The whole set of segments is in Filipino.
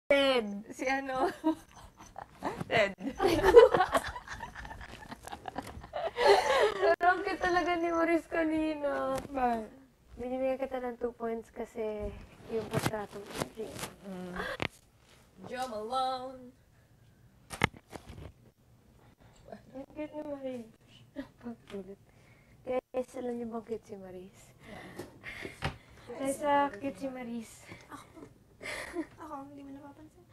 Ted. Si ano? Ted. Pero ang cute talaga ni Maris kanina. Bakit? Binibigyan kita ng 2 points kasi yung pagkatong Jay. Joe Malone. Ang cute ni Maris. Pagkulit. Guys, alam niyo bang cute si Maris? Guys, cute si Maris. Ako, hindi mo napapansin.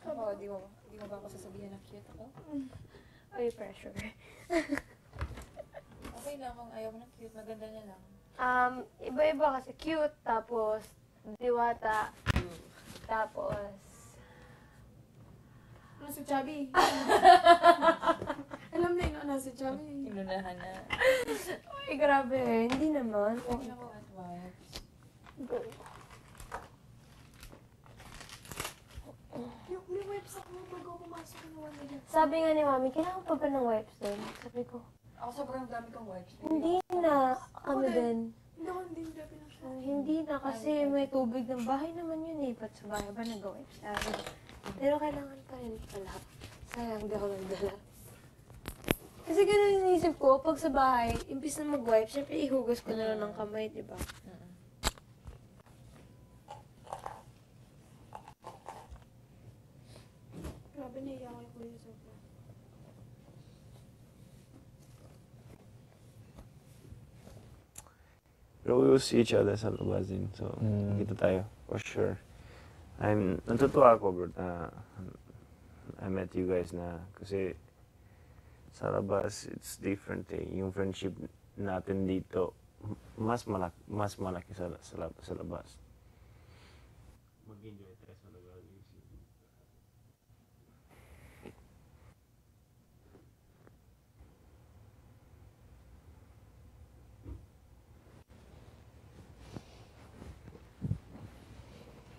Ako, di mo ba ako sasabihin na cute ako? Ay, pressure. Okay lang kung ayaw mo ng cute, maganda na lang. Iba-iba kasi cute, tapos diwata, tapos... Ano si Chubby? Alam na yun, ano si Chubby? Inunahan na. Ay, grabe eh. Hindi naman. Hindi ako at wives. Go. Yung may webs ako bago pumasok ng wala dyan. Sabi nga ni Mami, kailangan pa ba ng wipes doon? Sabi ko, Ako sobrang dami kong wives. hindi na. Kami din. Hindi ako hindi pinasya. Hindi na kasi may tubig ng bahay naman yun eh. Ba't sa bahay ba nag-wipes tayo? Pero kailangan pa rin pala. Sayang, di ako nagdala. Kasi ganun inisip ko, pag sa bahay, imbis na mag-wipe, syempre ihugas ko na lang ng kamay, di ba? Grabe naiyak ko yung kuya sobra. Pero we will see each other sa labas din. So, kita tayo. For sure. Natutuwa ako, bro, na I met you guys na kasi sa labas, it's different eh. Yung friendship natin dito, mas malaki sa labas. Mag-enjoy tayo sa labas.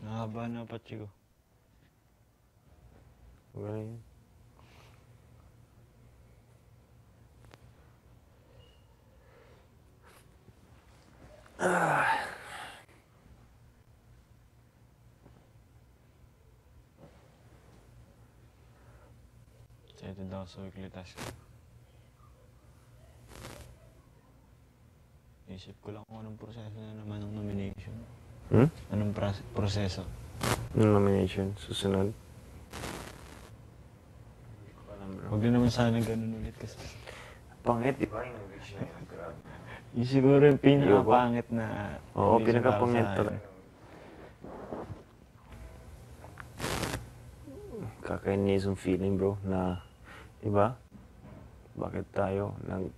Nakaba na patsi ko. Wala yun. Excited ako sa weekly task ko. Isip ko lang kung anong proseso na naman ng nomination. Anong proseso? Yung nomination, susunod. Huwag na naman sana ganun ulit kasi. Pangit, di ba? Yung nomination na yun, grabe. Yung siguro yung pinakapangit na... Oo, nomination pinakapangit para sa talaga. Kakainis yung feeling, bro, na, di ba? Bakit tayo nag...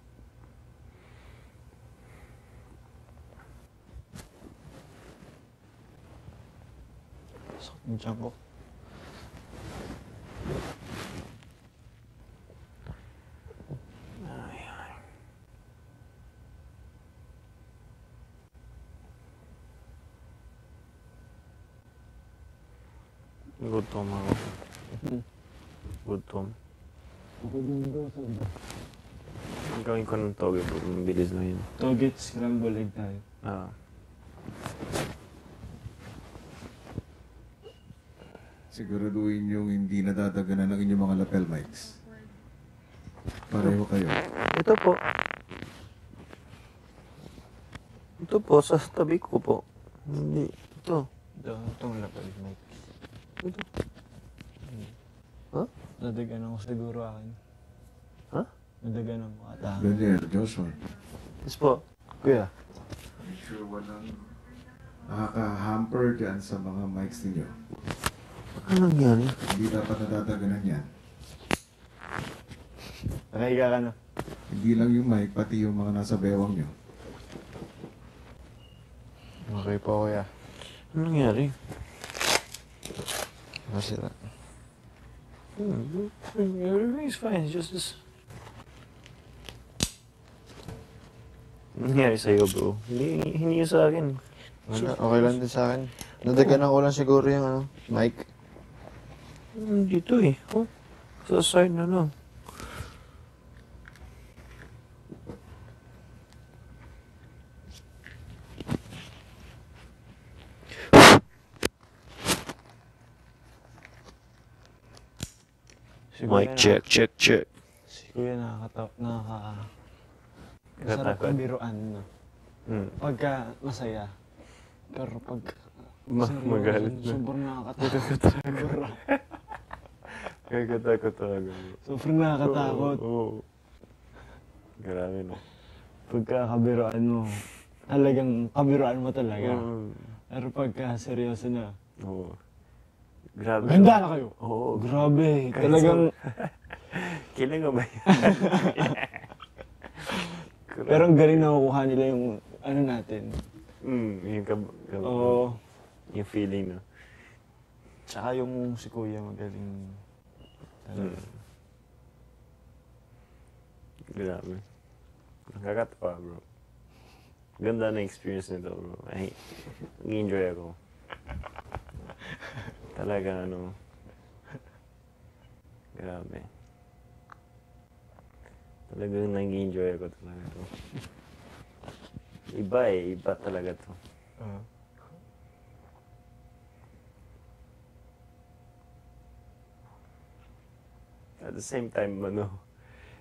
Sakit yung tiyan ko. Gutom ako. Gutom. Gawin ko ng toge, bro. Mabilis na yun. Toget scramble egg tayo. Ah. Siguraduhin yung hindi nadadaganan ng inyong mga lapel mics. Pareho kayo. Ito po. Ito po, sa tabi ko po. Hindi. Ito. Itong lapel mic. Ito. Huh? Nadagan ako siguro akin. Ha? Nadagan ako ata. Daniel, Joshua, Yes po. Kuya. make sure walang nakaka-hamper dyan sa mga mics ninyo. Ano nangyari? Hindi dapat nadadaganan yan. Nakahiga ka na. Hindi lang yung mic, pati yung mga nasa bewang nyo. Okay po kuya. Ano nangyari? Masira. Everything's fine. It's just this. Ano nangyari sa'yo, bro? Hindi yun sa akin. Wala, okay lang din sa akin. Nadaganan ko lang siguro yung ano, mic. Dito eh. Oh. Sa side na lang. Si Mic check, check, check. Si Kuya masarap Natatakot? kabiruan, no? Hmm. Pagka masaya. Pero pag Magalit na. sobrang nakakatakot. Kakatakot talaga. Sobrang nakakatakot. Oo. Grabe na. Pagka kabiruan mo, talagang kabiruan mo talaga. Oo. Pero pagka seryoso na, Oo. Grabe. ganda na kayo. Oo. Grabe, Kahit talagang... Kailan ba yan? Pero ang galing nakukuha nila yung ano natin. Yung Oo. yung feeling, no? Tsaka yung si Kuya magaling. Talaga. Grabe. Nakakatawa, bro. Ganda na experience nito, bro. Ay, nag-enjoy ako. Talaga, ano. Grabe. Talagang nag-enjoy ako talaga to. Iba talaga to. At the same time, ano,